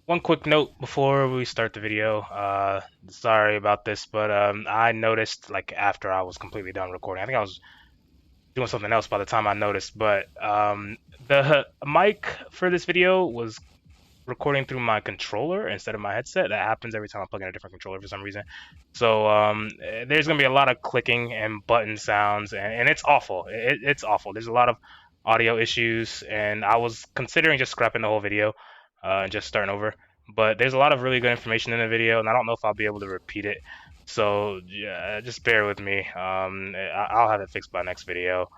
One quick note before we start the video. Sorry about this, but I noticed like after I was completely done recording. I think I was doing something else by the time I noticed, but the mic for this video was recording through my controller instead of my headset. That happens every time I plug in a different controller for some reason. So there's gonna be a lot of clicking and button sounds, and it's awful. It's awful. There's a lot of audio issues, and I was considering just scrapping the whole video and just starting over. But there's a lot of really good information in the video, and I don't know if I'll be able to repeat it. So yeah, just bear with me. I'll have it fixed by next video,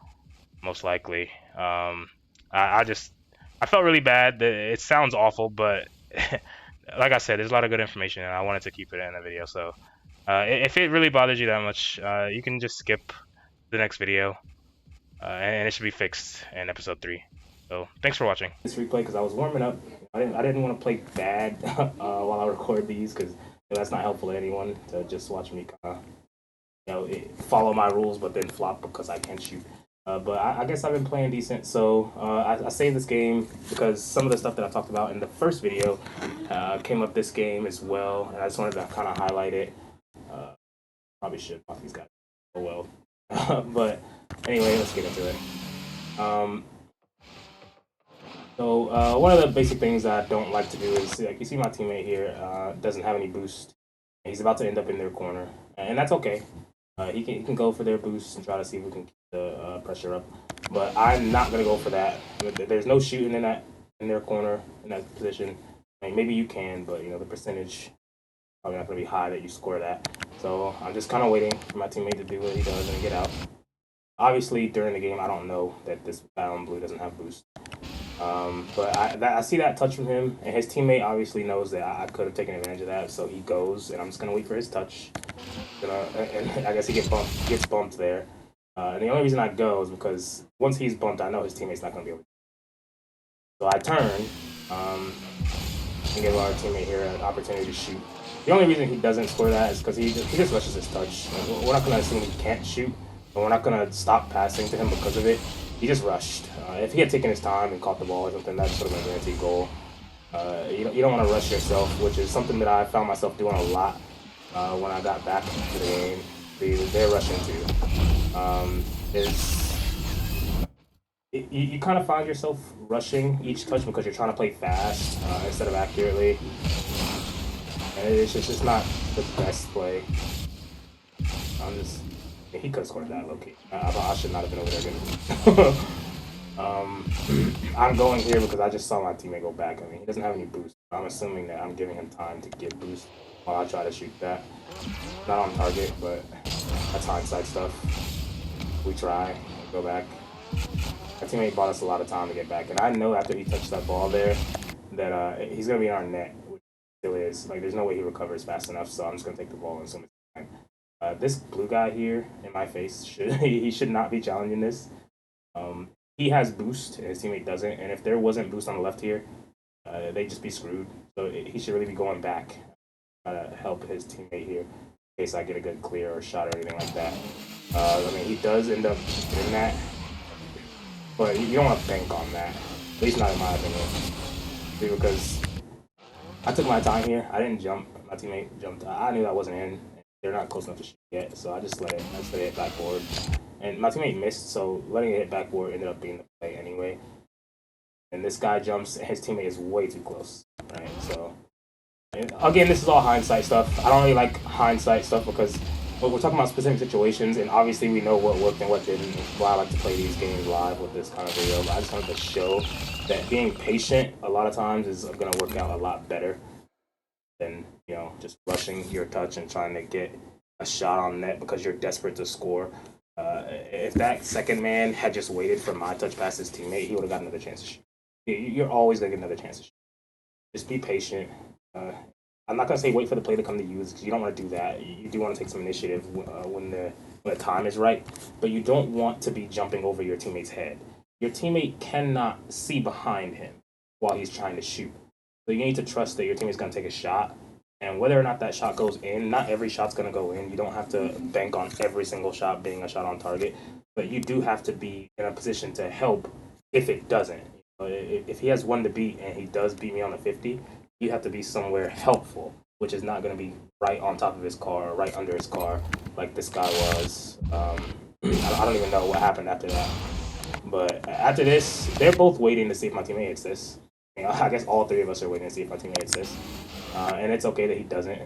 most likely. I just I felt really bad. It sounds awful, but like I said, there's a lot of good information, and I wanted to keep it in the video. So if it really bothers you that much, you can just skip the next video, and it should be fixed in episode 3. So thanks for watching. This replay because I was warming up. I didn't want to play bad while I record these because that's not helpful to anyone to just watch me kind of follow my rules but then flop because I can't shoot. But I guess I've been playing decent. So I saved this game because some of the stuff that I talked about in the first video came up this game as well, and I just wanted to kind of highlight it. Probably should off these guys. Oh well. But anyway, let's get into it. Um, so one of the basic things that I don't like to do is, like, you see my teammate here doesn't have any boost. He's about to end up in their corner, and that's okay. He can go for their boost and try to see if we can keep the pressure up. But I'm not gonna go for that. There's no shooting in their corner in that position. I mean, maybe you can, but the percentage probably not gonna be high that you score that. So I'm just kind of waiting for my teammate to do what he does and get out. Obviously, during the game, I don't know that this guy on blue doesn't have boost. But I see that touch from him, and his teammate obviously knows that I could have taken advantage of that, so he goes, and I'm just gonna wait for his touch. And I guess he gets bumped there. And the only reason I go is because once he's bumped, I know his teammate's not gonna be able to. So I turn and give our teammate here an opportunity to shoot. The only reason he doesn't score that is because he just rushes his touch. We're not gonna assume he can't shoot, but we're not gonna stop passing to him because of it. He just rushed. If he had taken his time and caught the ball or something, that sort of been a guaranteed goal. You don't want to rush yourself, which is something that I found myself doing a lot when I got back to the game. They're rushing too. Is you kind of find yourself rushing each touch because you're trying to play fast instead of accurately, and it's not the best play. I'm just he could have scored that low key. I should not have been over there getting. I'm going here because I just saw my teammate go back. I mean, he doesn't have any boost. I'm assuming that I'm giving him time to get boost while I try to shoot that. Not on target, but that's hindsight stuff. We try, go back. My teammate bought us a lot of time to get back, and I know after he touched that ball there that he's gonna be in our net, which still is. Like, there's no way he recovers fast enough, so I'm just gonna take the ball and swim it. This blue guy here in my face he should not be challenging this. He has boost and his teammate doesn't, and if there wasn't boost on the left here, they'd just be screwed. So he should really be going back, to help his teammate here in case I get a good clear or shot or anything like that. I mean, he does end up doing that, but you don't want to bank on that. At least not in my opinion, because I took my time here. I didn't jump. My teammate jumped. I knew that wasn't in. They're not close enough to shoot yet, so I just let it hit backboard. And my teammate missed, so letting it hit backboard ended up being the play anyway. And this guy jumps, and his teammate is way too close, right? So, again, this is all hindsight stuff. I don't really like hindsight stuff because we're talking about specific situations, and obviously we know what worked and what didn't. Why I like to play these games live with this kind of video. But I just wanted to show that being patient a lot of times is going to work out a lot better than just rushing your touch and trying to get a shot on net because you're desperate to score. If that second man had just waited for my touch past his teammate, he would have got another chance to shoot. You're always gonna get another chance to shoot. Just be patient. I'm not gonna say wait for the play to come to you because you don't want to do that. You do want to take some initiative when the time is right, but you don't want to be jumping over your teammate's head. Your teammate cannot see behind him while he's trying to shoot. So you need to trust that your teammate's gonna take a shot, and whether or not that shot goes in, not every shot's gonna go in. You don't have to bank on every single shot being a shot on target, but you do have to be in a position to help if it doesn't. If he has one to beat and he does beat me on the 50, you have to be somewhere helpful, which is not going to be right on top of his car or right under his car like this guy was. I don't even know what happened after that. But after this, they're both waiting to see if my teammate hits this. You know, I guess all three of us are waiting to see if my teammate hits this. And it's okay that he doesn't.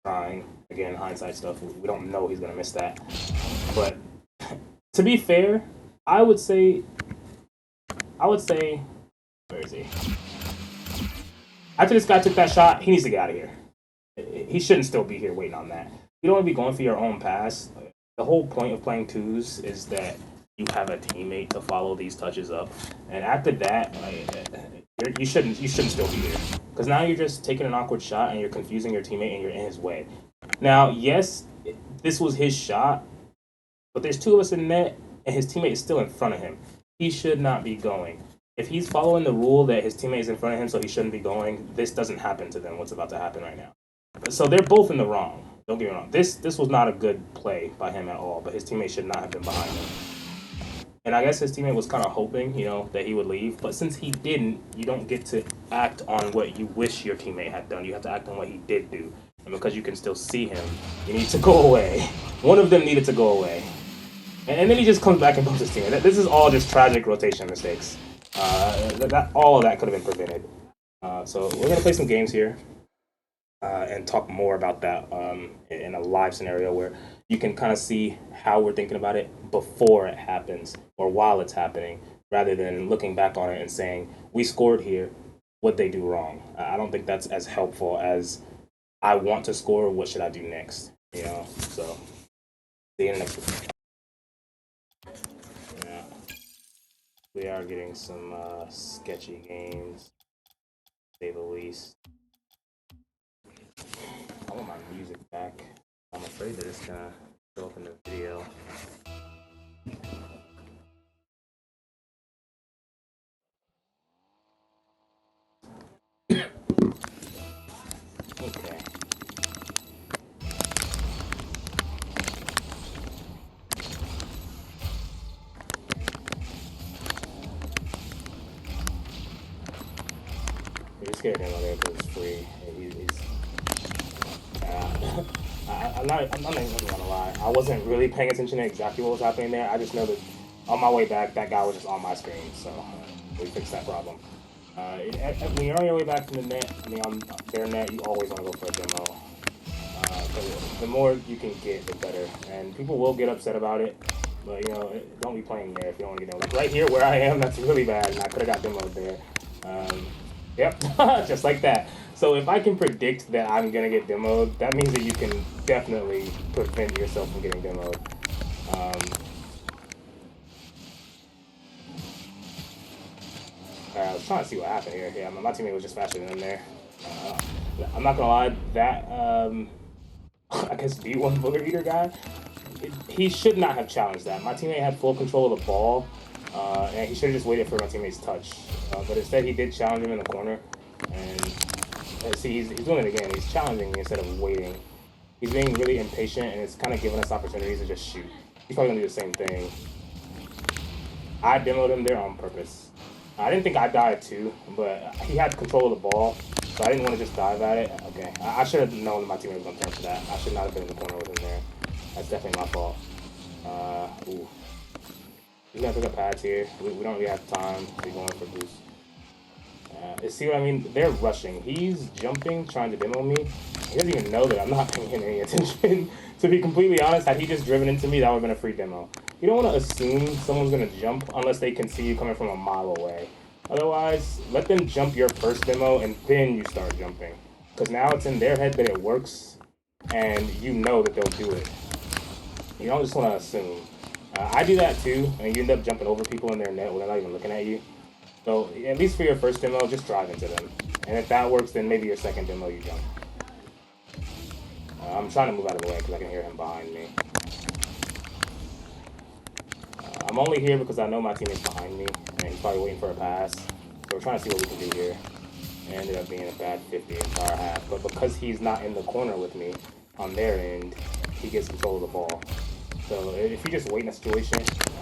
Trying. Again, hindsight stuff. We don't know he's going to miss that. But to be fair, I would say, where is he? After this guy took that shot, he needs to get out of here. He shouldn't still be here waiting on that. You don't want to be going for your own pass. The whole point of playing twos is that you have a teammate to follow these touches up, and after that, you shouldn't still be here because now you're just taking an awkward shot and you're confusing your teammate and you're in his way. Now, yes, this was his shot, but there's two of us in net and his teammate is still in front of him. He should not be going. If he's following the rule that his teammate is in front of him, so he shouldn't be going, this doesn't happen to them. What's about to happen right now? So they're both in the wrong. Don't get me wrong. This was not a good play by him at all, but his teammate should not have been behind him. And I guess his teammate was kind of hoping, that he would leave. But since he didn't, you don't get to act on what you wish your teammate had done. You have to act on what he did do. And because you can still see him, you need to go away. One of them needed to go away. And then he just comes back and bumps his teammate. This is all just tragic rotation mistakes. All of that could have been prevented. So we're going to play some games here. And talk more about that in a live scenario where you can kind of see how we're thinking about it before it happens or while it's happening, rather than looking back on it and saying, we scored here, what'd they do wrong? I don't think that's as helpful as I want to score, what should I do next? So see you in the next one. Yeah. We are getting some sketchy games, to say the least. I want my music back. I'm afraid that it's gonna show up in the video. Okay. We just get him on there because it's free. I'm not even gonna lie. I wasn't really paying attention to exactly what was happening there. I just know that on my way back, that guy was just on my screen, so we fixed that problem. When you're on your way back from the net, on their net, you always want to go for a demo. The more you can get, the better. And people will get upset about it, but don't be playing there if you don't want to get demoed. Like right here where I am, that's really bad, and I could have got demoed there. Yep, just like that. So if I can predict that I'm gonna get demoed, that means that you can definitely prevent yourself from getting demoed. I was trying to see what happened here. Yeah, my teammate was just faster than him there. I'm not gonna lie, that I guess B1 Booger Eater guy, he should not have challenged that. My teammate had full control of the ball, and he should have just waited for my teammate's touch. But instead, he did challenge him in the corner, and see, he's doing it again. He's challenging me instead of waiting. He's being really impatient, and it's kind of giving us opportunities to just shoot. He's probably gonna do the same thing. I demoed him there on purpose. I didn't think I died too, but he had control of the ball, so I didn't want to just dive at it. Okay, I should have known that my teammate was going to turn for that. I should not have been in the corner with him there. That's definitely my fault. Ooh. He's going to pick up pads here. We don't really have time to be going for boost. See what I mean? They're rushing. He's jumping, trying to demo me. He doesn't even know that I'm not paying any attention. To be completely honest, had he just driven into me, that would have been a free demo. You don't want to assume someone's going to jump unless they can see you coming from a mile away. Otherwise, let them jump your first demo and then you start jumping. Because now it's in their head that it works, and you know that they'll do it. You don't just want to assume. I do that too, and you end up jumping over people in their net when they're not even looking at you. So at least for your first demo, just drive into them. And if that works, then maybe your second demo you jump. I'm trying to move out of the way because I can hear him behind me. I'm only here because I know my teammate's behind me, and he's probably waiting for a pass. So we're trying to see what we can do here. It ended up being a bad 50 entire half. But because he's not in the corner with me on their end, he gets control of the ball. So if you just wait in a situation,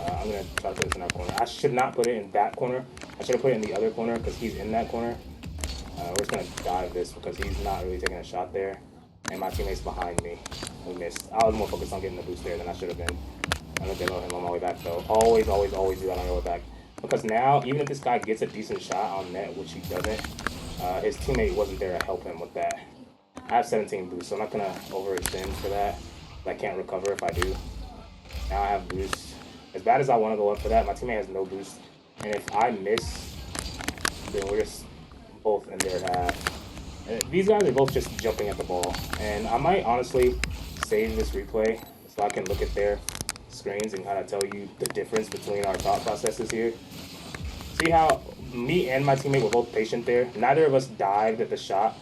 I'm going to try to put this in that corner. I should not put it in that corner. I should have put it in the other corner because he's in that corner. We're just gonna dive this because he's not really taking a shot there, and my teammate's behind me. We missed. I was more focused on getting the boost there than I should have been. I'm gonna demo him on my way back though. Always, always, always do that on your way back. Because now, even if this guy gets a decent shot on net, which he doesn't, his teammate wasn't there to help him with that. I have 17 boosts, so I'm not gonna overextend for that. I can't recover if I do. Now I have boost. As bad as I want to go up for that, my teammate has no boost. And if I miss, then we're just both in their half. These guys are both just jumping at the ball. And I might honestly save this replay so I can look at their screens and kind of tell you the difference between our thought processes here. See how me and my teammate were both patient there? Neither of us dived at the shot.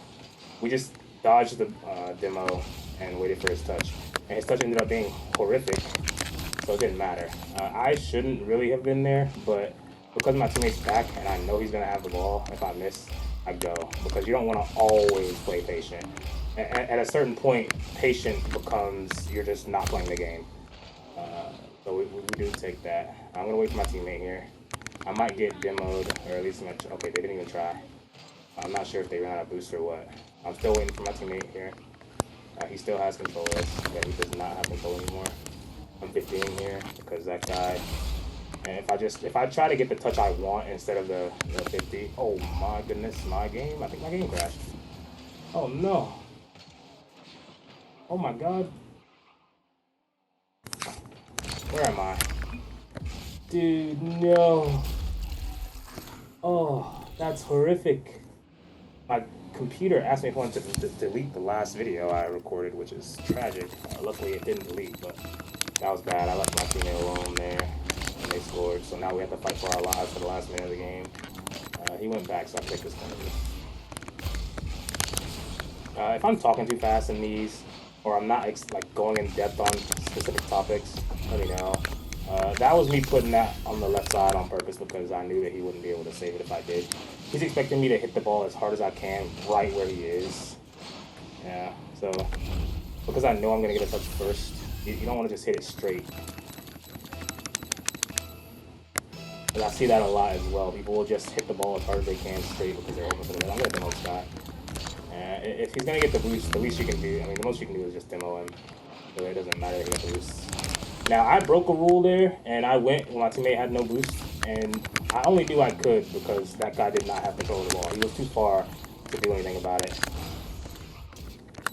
We just dodged the demo and waited for his touch. And his touch ended up being horrific, so it didn't matter. I shouldn't really have been there, but because my teammate's back and I know he's going to have the ball, if I miss, I go. Because you don't want to always play patient. At a certain point, patient becomes you're just not playing the game. So we do take that. I'm going to wait for my teammate here. I might get demoed, or at least okay, they didn't even try. I'm not sure if they ran out of boost or what. I'm still waiting for my teammate here. He still has control of this. Yeah, he does not have control anymore. I'm 15 here because that guy. And if I try to get the touch I want instead of the 50, oh my goodness, my game. I think my game crashed. Oh no. Oh my god. Where am I? Dude, no. Oh, that's horrific. My computer asked me if I wanted to delete the last video I recorded, which is tragic. Luckily, it didn't delete, but that was bad. I left my teammate alone there, and they scored. So now we have to fight for our lives for the last minute of the game. He went back, so I picked this penalty. If I'm talking too fast in these, or I'm not like going in depth on specific topics, let me know. That was me putting that on the left side on purpose because I knew that he wouldn't be able to save it if I did. He's expecting me to hit the ball as hard as I can right where he is. Yeah, so because I know I'm going to get a touch first, you don't want to just hit it straight. And I see that a lot as well. People will just hit the ball as hard as they can straight because they're hoping for the middle. I'm going to demo this guy. If he's going to get the boost, the least you can do, I mean, the most you can do is just demo him. So it doesn't matter if he got the boost. Now, I broke a rule there, and I went when my teammate had no boost, and I only knew I could because that guy did not have control of the ball. He was too far to do anything about it.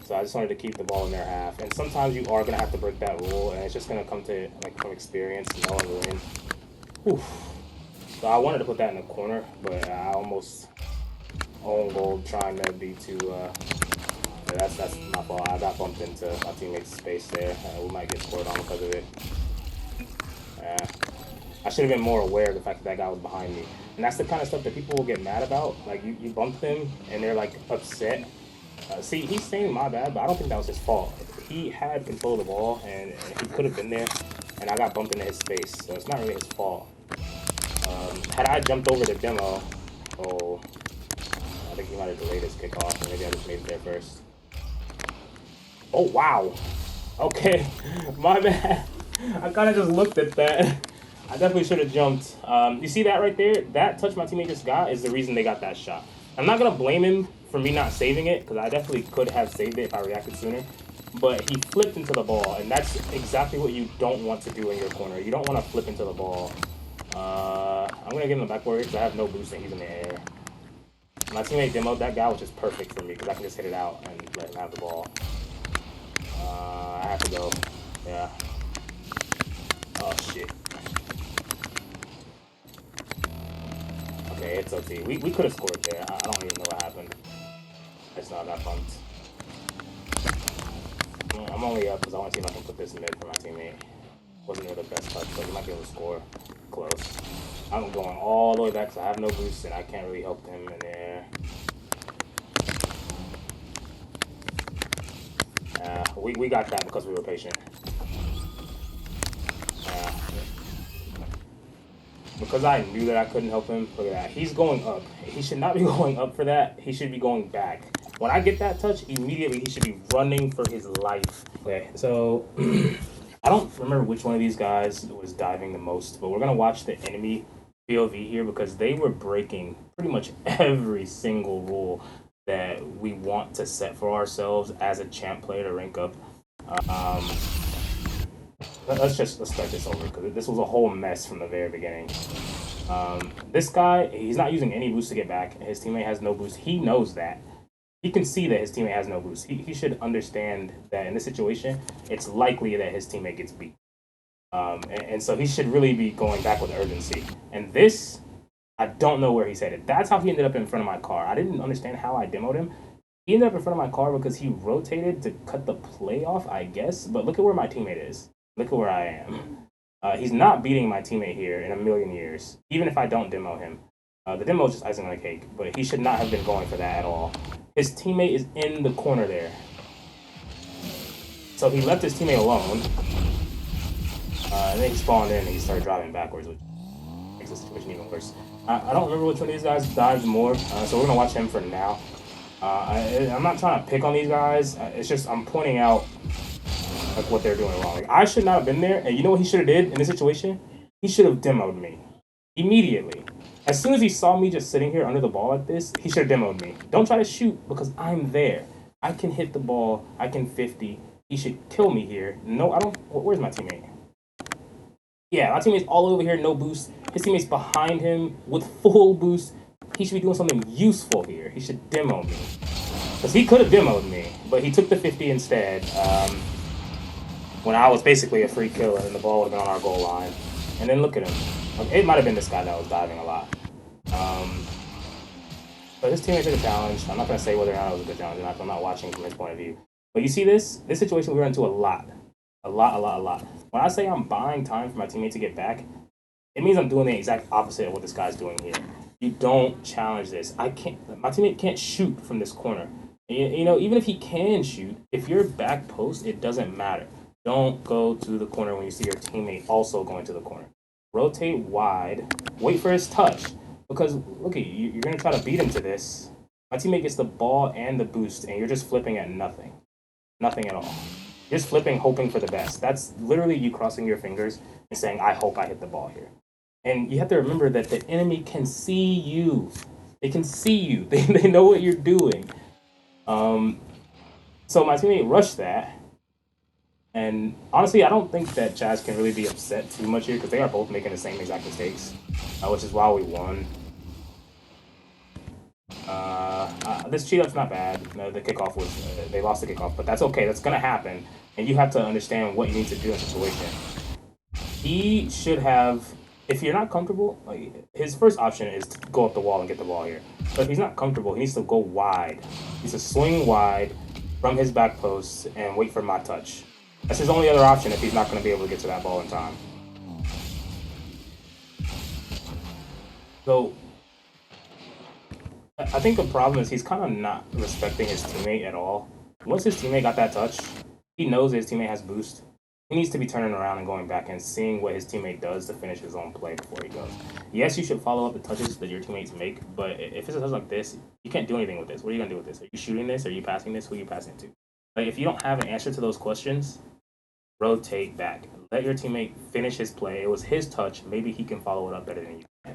So I just wanted to keep the ball in their half. And sometimes you are going to have to break that rule, and it's just going to come to like from experience, knowing when. Whew. So I wanted to put that in the corner, but I almost own goal trying to be too... that's my fault. I got bumped into my teammate's space there. We might get scored on because of it. I should have been more aware of the fact that guy was behind me. And that's the kind of stuff that people will get mad about. Like, you bumped them, and they're, like, upset. See, he's saying my bad, but I don't think that was his fault. He had control of the ball, and he could have been there, and I got bumped into his space. So it's not really his fault. Had I jumped over the demo, I think he might have delayed his kickoff, or maybe I just made it there first. Oh, wow. Okay, my bad. I kind of just looked at that. I definitely should have jumped. You see that right there? That touch my teammate just got is the reason they got that shot. I'm not going to blame him for me not saving it, because I definitely could have saved it if I reacted sooner. But he flipped into the ball, and that's exactly what you don't want to do in your corner. You don't want to flip into the ball. I'm going to give him a backboard because I have no boost and he's in the air. My teammate demoed that guy, which is perfect for me because I can just hit it out and let him have the ball. I have to go. Yeah. Oh, shit. Okay, it's OT. We could have scored there. I don't even know what happened. I just know I got bumped. I'm only up because I want to see if I can put this mid for my teammate. Wasn't really the best touch, but he might be able to score. Close. I'm going all the way back because I have no boost and I can't really help him in there. We got that because we were patient. Because I knew that I couldn't help him, look at that. He's going up. He should not be going up for that. He should be going back. When I get that touch, immediately he should be running for his life. Okay, so I don't remember which one of these guys was diving the most, but we're going to watch the enemy POV here because they were breaking pretty much every single rule that we want to set for ourselves as a champ player to rank up. Um, let's start this over because this was a whole mess from the very beginning. This guy, he's not using any boost to get back. His teammate has no boost. He knows that. He can see that his teammate has no boost. He should understand that in this situation, it's likely that his teammate gets beat. And so he should really be going back with urgency. And this, I don't know where he's headed. That's how he ended up in front of my car. I didn't understand how I demoed him. He ended up in front of my car because he rotated to cut the play off, I guess. But look at where my teammate is. Look at where I am. He's not beating my teammate here in a million years, even if I don't demo him. The demo is just icing on the cake, but he should not have been going for that at all. His teammate is in the corner there. So he left his teammate alone. And then he spawned in and he started driving backwards, which makes the situation even worse. I don't remember which one of these guys dives more, so we're going to watch him for now. I'm not trying to pick on these guys. It's just I'm pointing out like what they're doing wrong. Like, I should not have been there, and you know what he should have did in this situation? He should have demoed me immediately. As soon as he saw me just sitting here under the ball like this, he should have demoed me. Don't try to shoot because I'm there. I can hit the ball. I can 50. He should kill me here. No, I don't. Where's my teammate? Yeah, my teammate's all over here, no boost. His teammate's behind him with full boost. He should be doing something useful here. He should demo me. Because he could have demoed me, but he took the 50 instead. When I was basically a free killer and the ball would have been on our goal line. And then look at him. It might have been this guy that was diving a lot. But his teammate took a challenge. I'm not going to say whether or not it was a good challenge or not. I'm not watching from his point of view. But you see this situation we run into a lot. A lot. When I say I'm buying time for my teammate to get back, it means I'm doing the exact opposite of what this guy's doing here. You don't challenge this. My teammate can't shoot from this corner. You know, even if he can shoot, if you're back post, it doesn't matter. Don't go to the corner when you see your teammate also going to the corner. Rotate wide, wait for his touch. Because, look at you, you're going to try to beat him to this. My teammate gets the ball and the boost, and you're just flipping at nothing. Nothing at all. You're just flipping, hoping for the best. That's literally you crossing your fingers and saying, I hope I hit the ball here. And you have to remember that the enemy can see you. They can see you. They know what you're doing. So my teammate rushed that. And honestly, I don't think that Chaz can really be upset too much here because they are both making the same exact mistakes, which is why we won. This cheat up's not bad. The kickoff was they lost the kickoff, but that's okay. That's gonna happen, and you have to understand what you need to do in a situation. He should have. If you're not comfortable, like his first option is to go up the wall and get the ball here. But if he's not comfortable, he needs to go wide. He needs to swing wide from his back post and wait for my touch. That's his only other option if he's not going to be able to get to that ball in time. So I think the problem is he's kind of not respecting his teammate at all. Once his teammate got that touch, he knows his teammate has boost. He needs to be turning around and going back and seeing what his teammate does to finish his own play before he goes. Yes, you should follow up the touches that your teammates make, but if it's a touch like this, you can't do anything with this. What are you going to do with this? Are you shooting this? Are you passing this? Who are you passing to? Like, if you don't have an answer to those questions, rotate back. Let your teammate finish his play. It was his touch. Maybe he can follow it up better than you can.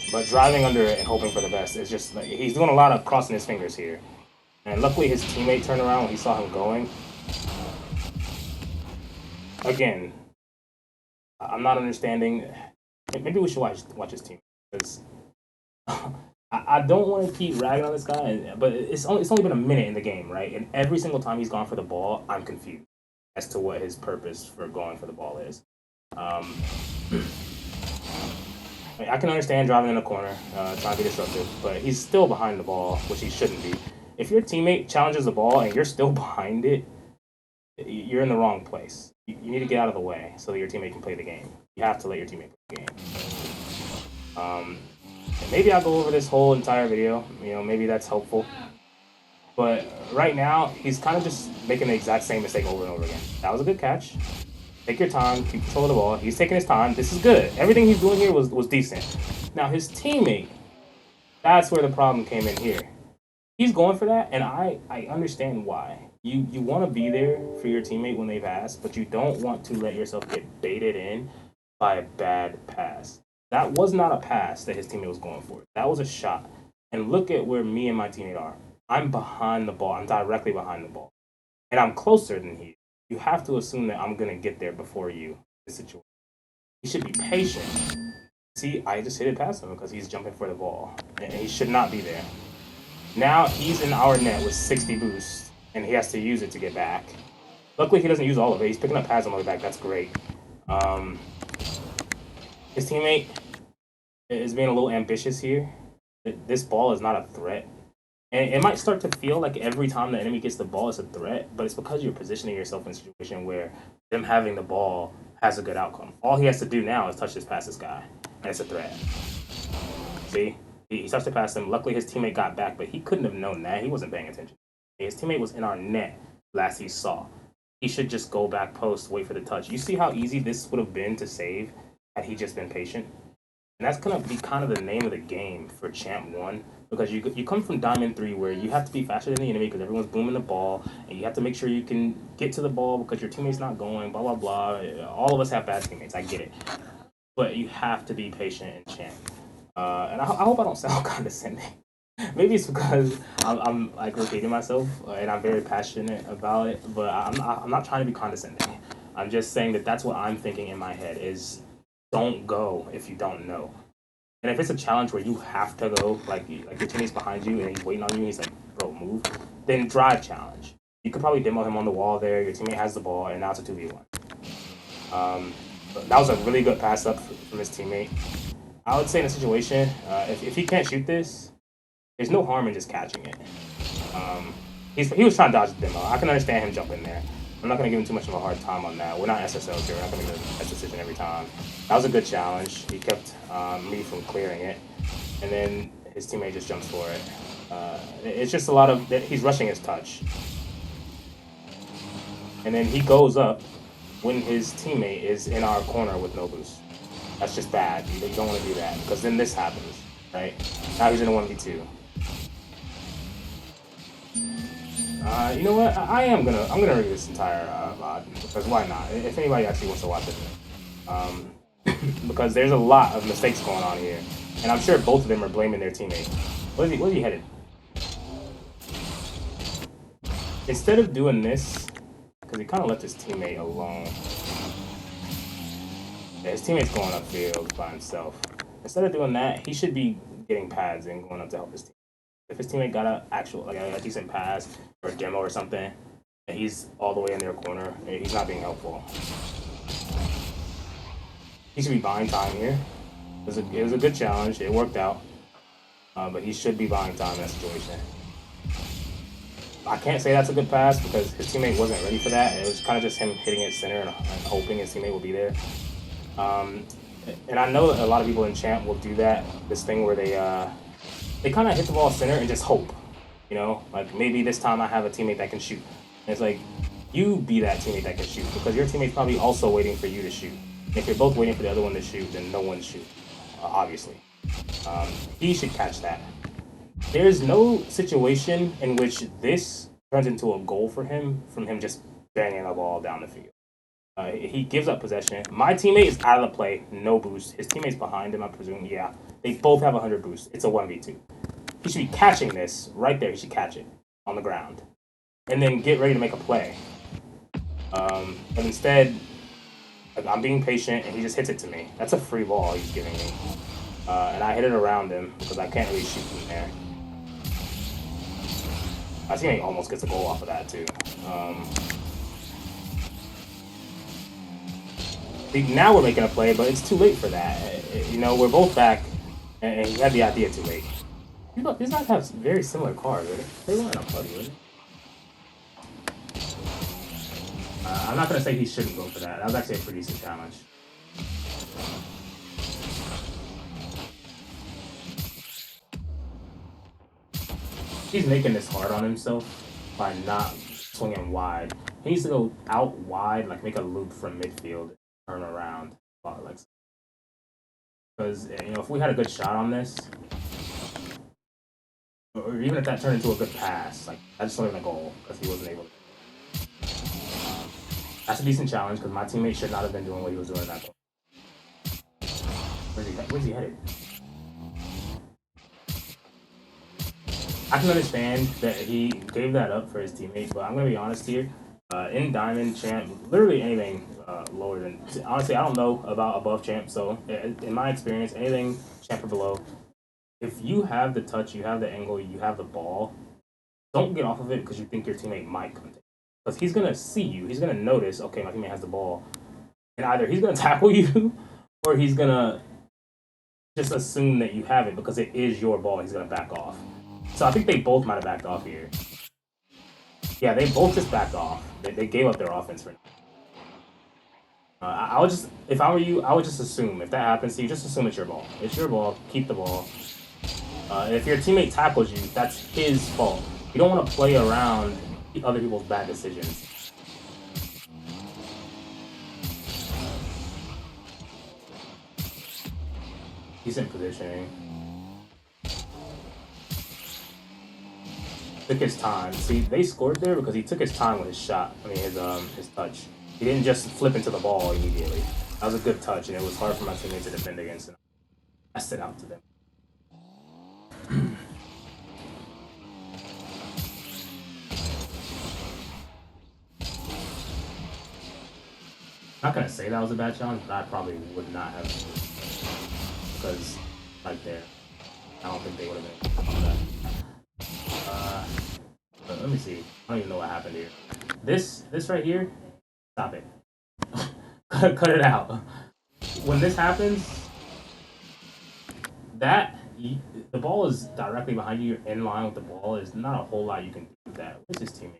But driving under it and hoping for the best is just like he's doing a lot of crossing his fingers here. And luckily his teammate turned around when he saw him going. Again, I'm not understanding. Maybe we should watch his team because I don't want to keep ragging on this guy. But it's only been a minute in the game, right? And every single time he's gone for the ball, I'm confused as to what his purpose for going for the ball is. I can understand driving in the corner, trying to be disruptive, but he's still behind the ball, which he shouldn't be. If your teammate challenges the ball and you're still behind it, you're in the wrong place. You need to get out of the way so that your teammate can play the game. You have to let your teammate play the game. Maybe I'll go over this whole entire video. You know, maybe that's helpful. But right now, he's kind of just making the exact same mistake over and over again. That was a good catch. Take your time, keep control of the ball. He's taking his time. This is good. Everything he's doing here was decent. Now, his teammate, that's where the problem came in here. He's going for that, and I understand why. You want to be there for your teammate when they pass, but you don't want to let yourself get baited in by a bad pass. That was not a pass that his teammate was going for. That was a shot. And look at where me and my teammate are. I'm behind the ball. I'm directly behind the ball. And I'm closer than he is. You have to assume that I'm going to get there before you. This situation. He should be patient. See, I just hit it past him because he's jumping for the ball. And he should not be there. Now he's in our net with 60 boosts. And he has to use it to get back. Luckily, he doesn't use all of it. He's picking up pads on the way back. That's great. His teammate is being a little ambitious here. This ball is not a threat. And it might start to feel like every time the enemy gets the ball, it's a threat, but it's because you're positioning yourself in a situation where them having the ball has a good outcome. All he has to do now is touch this past this guy, and it's a threat. See? He starts to pass him. Luckily, his teammate got back, but he couldn't have known that. He wasn't paying attention. His teammate was in our net last he saw. He should just go back post, wait for the touch. You see how easy this would have been to save had he just been patient? And that's going to be kind of the name of the game for Champ 1 because you come from Diamond 3 where you have to be faster than the enemy because everyone's booming the ball and you have to make sure you can get to the ball because your teammate's not going, blah, blah, blah. All of us have bad teammates. I get it. But you have to be patient in Champ. And I hope I don't sound condescending. Maybe it's because I'm like repeating myself and I'm very passionate about it, but I'm not trying to be condescending. I'm just saying that that's what I'm thinking in my head is don't go if you don't know. And if it's a challenge where you have to go, like your teammate's behind you and he's waiting on you, and he's like, bro, move, then drive challenge. You could probably demo him on the wall there. Your teammate has the ball, and now it's a 2v1. That was a really good pass up from his teammate. I would say in a situation, if he can't shoot this, there's no harm in just catching it. He was trying to dodge the demo. I can understand him jumping there. I'm not going to give him too much of a hard time on that. We're not SSLs here. We're not going to make a decision every time. That was a good challenge. He kept me from clearing it. And then his teammate just jumps for it. It's just a lot of... He's rushing his touch. And then he goes up when his teammate is in our corner with no boost. That's just bad. You don't want to do that. Because then this happens, right? Now he's in a 1v2. You know what? I'm gonna read this entire VOD because why not? If anybody actually wants to watch it, because there's a lot of mistakes going on here, and I'm sure both of them are blaming their teammate. Where's he headed? Instead of doing this, because he kind of left his teammate alone. Yeah, his teammate's going upfield by himself. Instead of doing that, he should be getting pads and going up to help his team. If his teammate got a decent pass or a demo or something, and he's all the way in their corner, he's not being helpful. He should be buying time here. It was a good challenge. It worked out, but he should be buying time in that situation. I can't say that's a good pass because his teammate wasn't ready for that. It was kind of just him hitting it center and hoping his teammate will be there. And I know that a lot of people in Champ will do that. This thing where they kind of hit the ball center and just hope, you know, like maybe this time I have a teammate that can shoot. And it's like, you be that teammate that can shoot because your teammate's probably also waiting for you to shoot. And if you're both waiting for the other one to shoot, then no one shoots, obviously. He should catch that. There's no situation in which this turns into a goal for him from him just banging the ball down the field. He gives up possession. My teammate is out of the play, no boost. His teammate's behind him, I presume. Yeah, they both have 100 boost. It's a 1v2. He should be catching this right there. He should catch it on the ground. And then get ready to make a play. But instead, I'm being patient, and he just hits it to me. That's a free ball he's giving me. And I hit it around him because I can't really shoot from there. My teammate almost gets a goal off of that, too. Now we're making a play, but it's too late for that. You know, we're both back, and he had the idea too late. These guys have very similar cars, right? They weren't a buddy, right? I'm not going to say he shouldn't go for that. That was actually a pretty decent challenge. He's making this hard on himself by not swinging wide. He needs to go out wide, like make a loop from midfield, turn around, like. Because you know, if we had a good shot on this, or even if that turned into a good pass, like I just wasn't a goal because he wasn't able to. That's a decent challenge because my teammate should not have been doing what he was doing in that goal. Where's he headed? I can understand that he gave that up for his teammate, but I'm gonna be honest here. In Diamond, Champ, literally anything lower than honestly, I don't know about above Champ. So in my experience, anything Champ or below, if you have the touch, you have the angle, you have the ball, don't get off of it because you think your teammate might come. Because he's gonna see you, he's gonna notice. Okay, my teammate has the ball, and either he's gonna tackle you, or he's gonna just assume that you have it because it is your ball. He's gonna back off. So I think they both might have backed off here. Yeah, they both just backed off. They gave up their offense for now. I would just, if I were you, I would just assume if that happens to you, just assume it's your ball. It's your ball. Keep the ball. If your teammate tackles you, that's his fault. You don't want to play around other people's bad decisions. Decent positioning. Took his time. See, they scored there because he took his time with his shot. I mean, his touch. He didn't just flip into the ball immediately. That was a good touch, and it was hard for my teammates to defend against. And I passed it out to them. I'm not gonna say that was a bad challenge, but I probably would not have, because right there, I don't think they would have been on that. But let me see. I don't even know what happened here. This right here, stop it. Cut it out. When this happens, the ball is directly behind you. You're in line with the ball. There's not a whole lot you can do with that. Where's his teammate?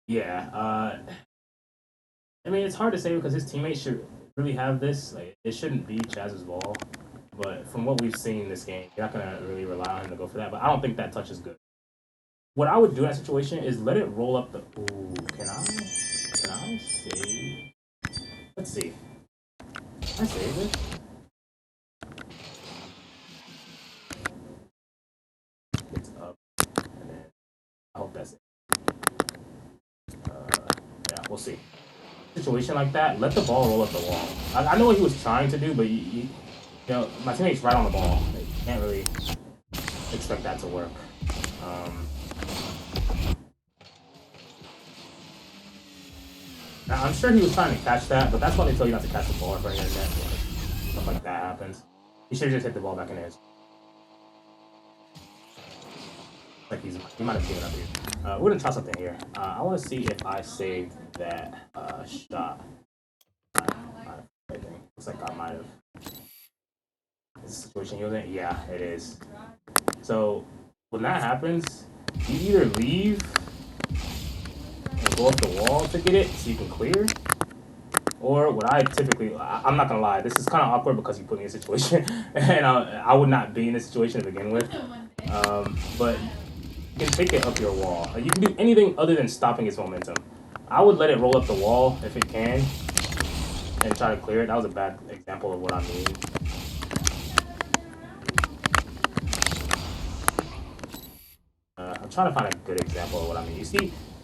Yeah. I mean, it's hard to say because his teammates should really have this. Like, it shouldn't be Chaz's ball. But from what we've seen in this game, you're not gonna really rely on him to go for that. But I don't think that touch is good. What I would do in that situation is let it roll up the. Ooh, can I save? Let's see. Can I save this? It's up, and then I hope that's it. Yeah, we'll see. Situation like that, let the ball roll up the wall. I know what he was trying to do, but you know, my teammate's right on the ball. You can't really expect that to work. Now, I'm sure he was trying to catch that, but that's why they tell you not to catch the ball in front of your net. Stuff like that happens. He should have just hit the ball back in his. Like he might have given up here. We're gonna try something here. I want to see if I saved that shot. Looks like I might have. Is the situation he was in? Yeah, it is. So when that happens, you either leave and go up the wall to get it so you can clear, or what I typically, I'm not gonna lie, this is kind of awkward because you put me in a situation, and I would not be in this situation to begin with. But you can take it up your wall. You can do anything other than stopping its momentum. I would let it roll up the wall if it can, and try to clear it. That was a bad example of what I mean. I'm trying to find a good example of what I mean. You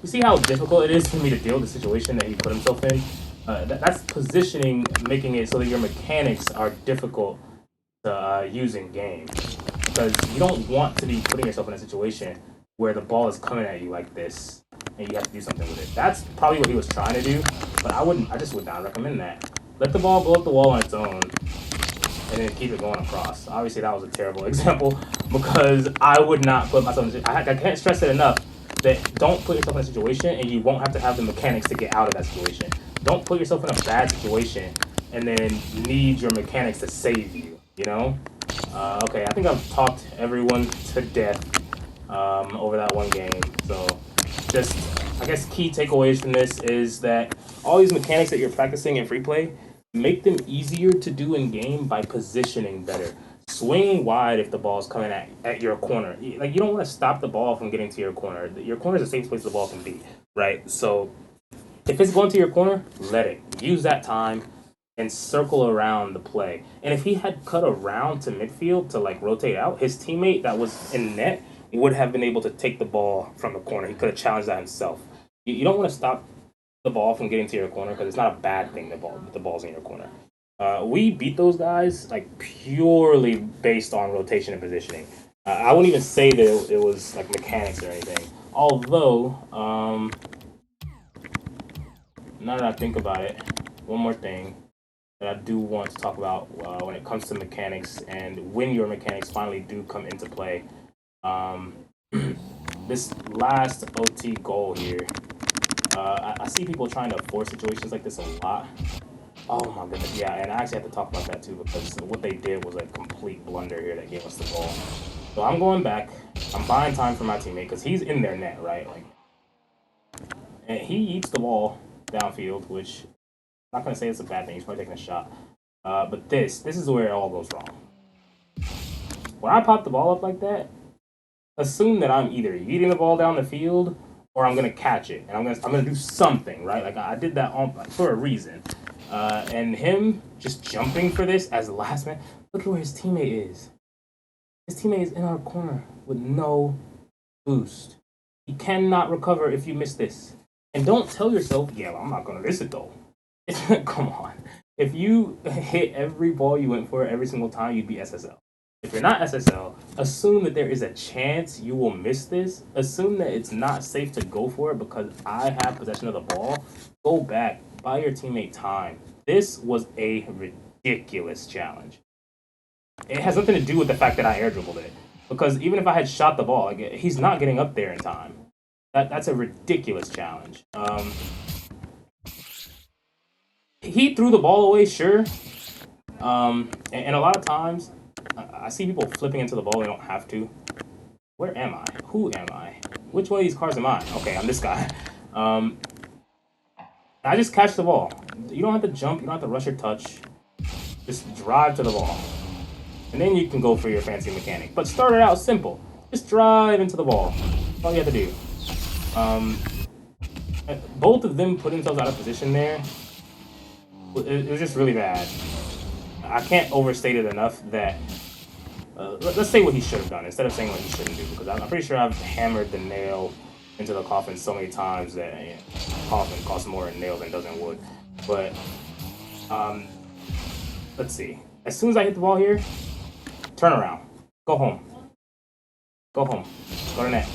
see how difficult it is for me to deal with the situation that he put himself in? That's positioning, making it so that your mechanics are difficult to use in game. Because you don't want to be putting yourself in a situation where the ball is coming at you like this, and you have to do something with it. That's probably what he was trying to do, but I just would not recommend that. Let the ball go up the wall on its own, and then keep it going across. Obviously, that was a terrible example because I would not put myself in. I can't stress it enough that don't put yourself in a situation and you won't have to have the mechanics to get out of that situation. Don't put yourself in a bad situation and then need your mechanics to save you. You know? Okay, I think I've talked everyone to death over that one game. So, just I guess key takeaways from this is that all these mechanics that you're practicing in free play, make them easier to do in game by positioning better. Swing wide if the ball's coming at your corner. Like, you don't want to stop the ball from getting to your corner. Your corner is the safest place the ball can be, right? So if it's going to your corner, let it. Use that time and circle around the play. And if he had cut around to midfield to like rotate out, his teammate that was in net would have been able to take the ball from the corner. He could have challenged that himself. You don't want to stop the ball from getting to your corner because it's not a bad thing. The ball's in your corner. We beat those guys like purely based on rotation and positioning. I wouldn't even say that it was like mechanics or anything. Although, now that I think about it, one more thing that I do want to talk about when it comes to mechanics and when your mechanics finally do come into play. Um, this last OT goal here, I see people trying to force situations like this a lot. Oh my goodness, yeah, and I actually have to talk about that too because what they did was a complete blunder here that gave us the ball. So I'm going back. I'm buying time for my teammate because he's in their net, right? Like, and he eats the ball downfield, which I'm not gonna say it's a bad thing. He's probably taking a shot. But this is where it all goes wrong. When I pop the ball up like that, assume that I'm either eating the ball down the field or I'm gonna catch it and I'm gonna do something, right? Like I did that on like, for a reason. And him just jumping for this as the last man. Look at where his teammate is. His teammate is in our corner with no boost. He cannot recover if you miss this. And don't tell yourself, yeah, well, I'm not gonna miss it though. Come on. If you hit every ball you went for every single time, you'd be SSL. If you're not SSL, assume that there is a chance you will miss this. Assume that it's not safe to go for it because I have possession of the ball. Go back, buy your teammate time. This was a ridiculous challenge. It has nothing to do with the fact that I air dribbled it. Because even if I had shot the ball, like, he's not getting up there in time. That's a ridiculous challenge. He threw the ball away, sure. And a lot of times, I see people flipping into the ball. They don't have to. Where am I? Who am I? Which one of these cars am I? Okay, I'm this guy. I just catch the ball. You don't have to jump. You don't have to rush or touch. Just drive to the ball. And then you can go for your fancy mechanic. But start it out simple. Just drive into the ball. That's all you have to do. Both of them put themselves out of position there. It was just really bad. I can't overstate it enough that let's say what he should have done instead of saying what he shouldn't do, because I'm pretty sure I've hammered the nail into the coffin so many times that coffin costs more in nail than doesn't wood. But let's see. As soon as I hit the ball here, turn around, go home, go home, go to net,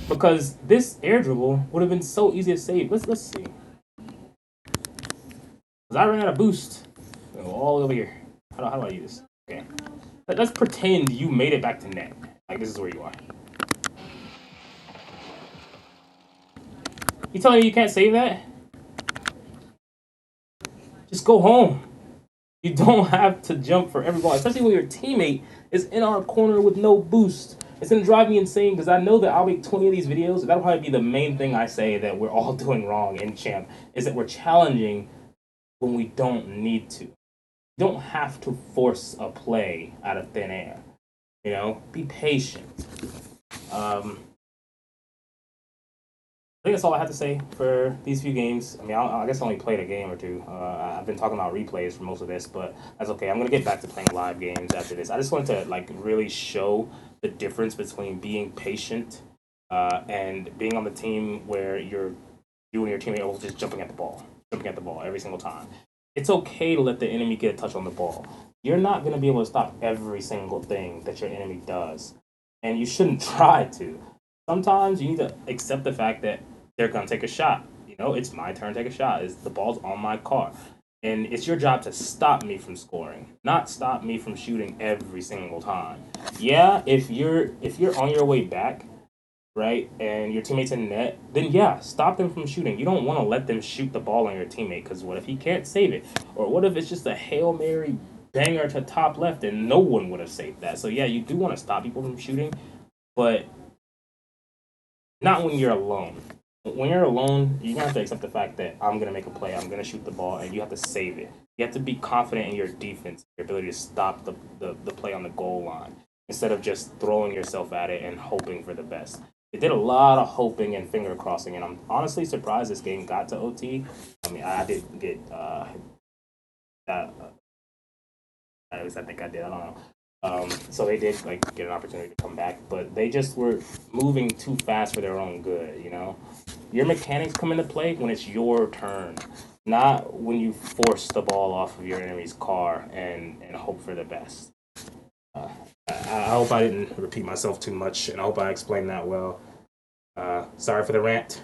because this air dribble would have been so easy to save. Let's see. Because I ran out of boost. Go all over here. How do I use this? Okay. Let's pretend you made it back to net. Like, this is where you are. You telling me you can't save that? Just go home. You don't have to jump for every ball, especially when your teammate is in our corner with no boost. It's gonna drive me insane because I know that I'll make 20 of these videos. That'll probably be the main thing I say that we're all doing wrong in Champ, is that we're challenging when we don't need to. You don't have to force a play out of thin air. You know, be patient. I think that's all I have to say for these few games. I mean, I guess I only played a game or two. I've been talking about replays for most of this, but that's okay. I'm gonna get back to playing live games after this. I just wanted to like really show the difference between being patient and being on the team where you and your teammate are just jumping at the ball every single time. It's okay to let the enemy get a touch on the ball. You're not gonna be able to stop every single thing that your enemy does, and you shouldn't try to. Sometimes you need to accept the fact that they're gonna take a shot. You know, it's my turn to take a shot. The ball's on my car, and it's your job to stop me from scoring, not stop me from shooting every single time. Yeah, if you're on your way back, right, and your teammate's in net, then yeah, stop them from shooting. You don't want to let them shoot the ball on your teammate, because what if he can't save it, or what if it's just a Hail Mary banger to top left and no one would have saved that? So yeah, you do want to stop people from shooting, but not when you're alone. When you're alone, you have to accept the fact that I'm going to make a play, I'm going to shoot the ball, and you have to save it. You have to be confident in your defense, your ability to stop the play on the goal line, instead of just throwing yourself at it and hoping for the best. They did a lot of hoping and finger crossing, and I'm honestly surprised this game got to OT. I mean, I did get that. At least I think I did. I don't know. So they did like get an opportunity to come back, but they just were moving too fast for their own good. You know, your mechanics come into play when it's your turn. not when you force the ball off of your enemy's car and hope for the best. Uh, I hope I didn't repeat myself too much, and I hope I explained that well. Sorry for the rant.